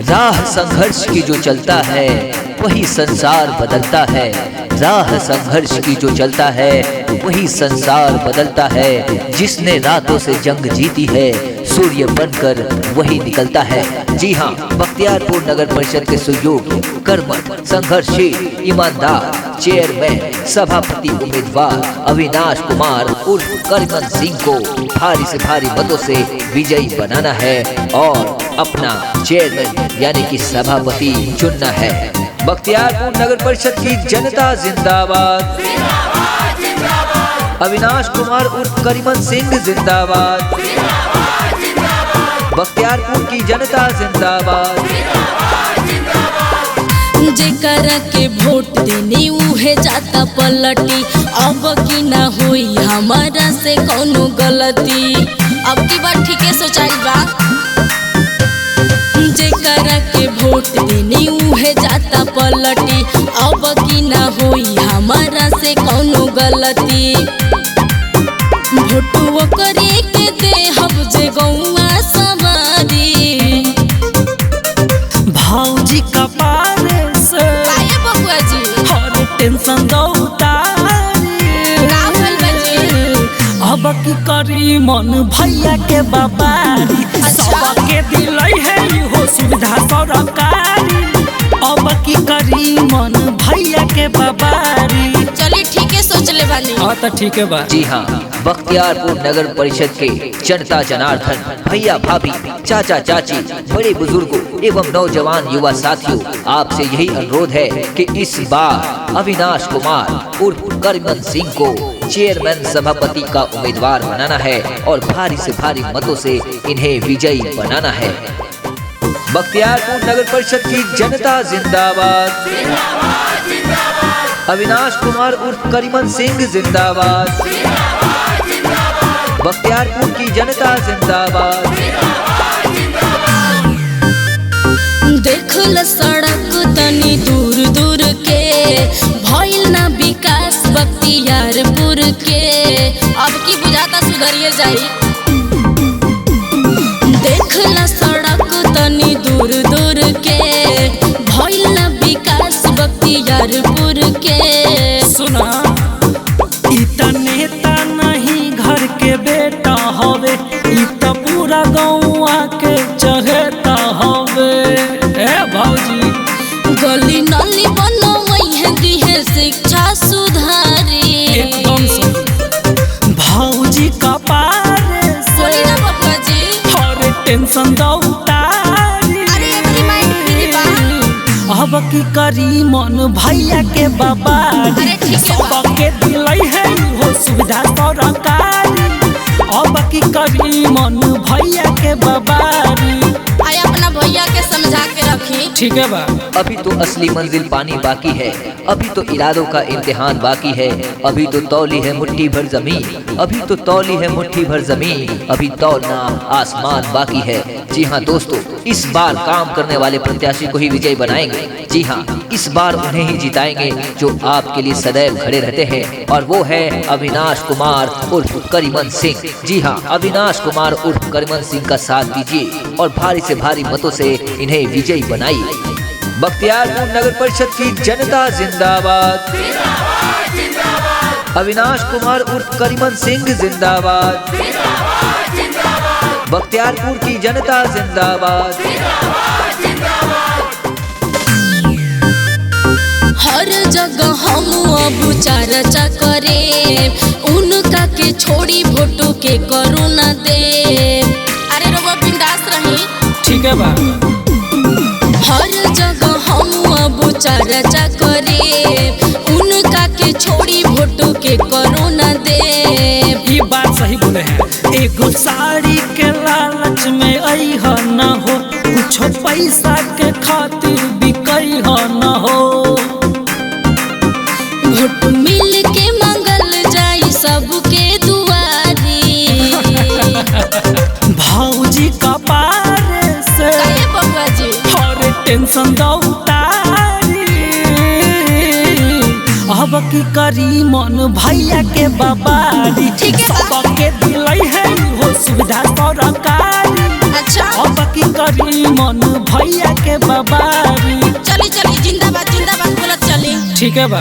राह संघर्ष की जो चलता है वही संसार बदलता है। राह संघर्ष की जो चलता है वही संसार बदलता है। जिसने रातों से जंग जीती है सूर्य बनकर वही निकलता है। जी हाँ, बख्तियारपुर नगर परिषद के सहयोगी, कर्मठ, संघर्षशील, ईमानदार चेयरमैन सभापति उम्मीदवार अविनाश कुमार उर्फ करीमन सिंह को भारी से भारी मतों से विजयी बनाना है और अपना चेयरमैन यानी कि सभापति चुनना है। बख्तियारपुर नगर परिषद की जनता जिंदाबाद, अविनाश कुमार उर्फ करीमन सिंह जिंदाबाद, बख्तियारपुर की जनता जिंदाबाद। जेकर के वोट देनी उहे जाता पलटी, अब की ना हुई हमारा से कोनो गलती। अब की बात ठीक है सोचाई बा। जेकर के वोट देनी उहे जाता पलटी, अब की ना हुई हमारा से कोनो गलती। वोटुओ करे के दे हम जे गौआ सवारी। भौजी कपारे से आए बबुआ जी हर टेंशन दो उतारी। का भइल बा जी? अब की करी मन भैया के बाबारी। सबके दिलई है इहो सुविधा सरकारी। अब की करी मन भैया के बाबारी। चलिए ठीक है सोच ले बानी। हाँ तो ठीक है बा। जी हाँ, बख्तियारपुर नगर परिषद के जनता जनार्दन, भैया भाभी, चाचा चाची, बड़े बुजुर्गों एवं नौजवान युवा साथियों, आपसे यही अनुरोध है कि इस बार अविनाश कुमार उर्फ करीमन सिंह को चेयरमैन सभापति का उम्मीदवार बनाना है और भारी से भारी मतों से इन्हें विजयी बनाना है। बख्तियारपुर नगर परिषद की जनता जिंदाबाद, अविनाश कुमार उर्फ करीमन सिंह जिंदाबाद, बख्तियारपुर की जनता जिंदाबाद। देखल सड़क तनी दूर दूर के, भइल ना विकास बख्तियारपुर के। अब की बुझाता सुधरिए जाई। देखल सड़क तनी दूर दूर के, भइल ना विकास बख्तियारपुर के। सुना इतना नेता नहीं घर के बेटा हवे, इतना पूरा गौवा के चहेता हवे। ए भौजी गली नाली बनवई है दिहे शिक्षा सुधारी। एकदम सही। भौजी कपारे बोली से ना बबुआ जी। हर टेंशन दो उतारी। अरे मेरी माइंड फ्री बा। अब की करी मन भैया के बाबारी। अरे ठीक है बा। सबके दिलई है इहो सुविधा सरकारी। अब की करी मन भैया के बाबारी। आया अपना भैया के समझा के रखी। ठीक है बा। अभी तो असली मंजिल पानी बाकी है, अभी तो इरादों का इम्तिहान बाकी है। अभी तो तौली है मुट्ठी भर जमीन, अभी तो तौली है मुट्ठी भर जमीन, अभी तौलना आसमान बाकी है। जी हाँ दोस्तों, इस बार काम करने वाले प्रत्याशी को ही विजयी बनाएंगे। जी हाँ, इस बार उन्हें ही जिताएंगे जो आपके लिए सदैव खड़े रहते हैं, और वो है अविनाश कुमार उर्फ करीमन सिंह। जी हाँ, अविनाश कुमार उर्फ करीमन सिंह का साथ दीजिए और भारी से भारी मतों से इन्हें विजयी बनाइए। बख्तियारपुर नगर परिषद की जनता जिंदाबाद, अविनाश कुमार उर्फ करीमन सिंह जिंदाबाद, बख्तियारपुर की जनता जिंदाबाद। हर जगह हम अब चर्चा करे, उनका के छोड़ी वोटों के करुणा दे। अरे रवा बिंदास रही। ठीक है बा। हर जगह हम अब चर्चा करे, उनका के छोड़ी वोटों के करुणा दे। ये बात सही बोले हैं। एगो साड़ी के लालच में आई हो न हो, कुछ पैसा के खातिर बिकई हो न हो। वोट मिल के मंगल जाई सबके दुआरी। भौजी कपारे से काहे बबुआ जी? हर टेंशन दो उतारी। अब की करी मन भैया के बाबारी ठीक है बा। सबके दिलई है हो सुविधा सरकारी अच्छा अब की करी मन भैया के बाबारी चली चली जिंदाबाद जिंदाबाद बोलत चली। ठीक है बा।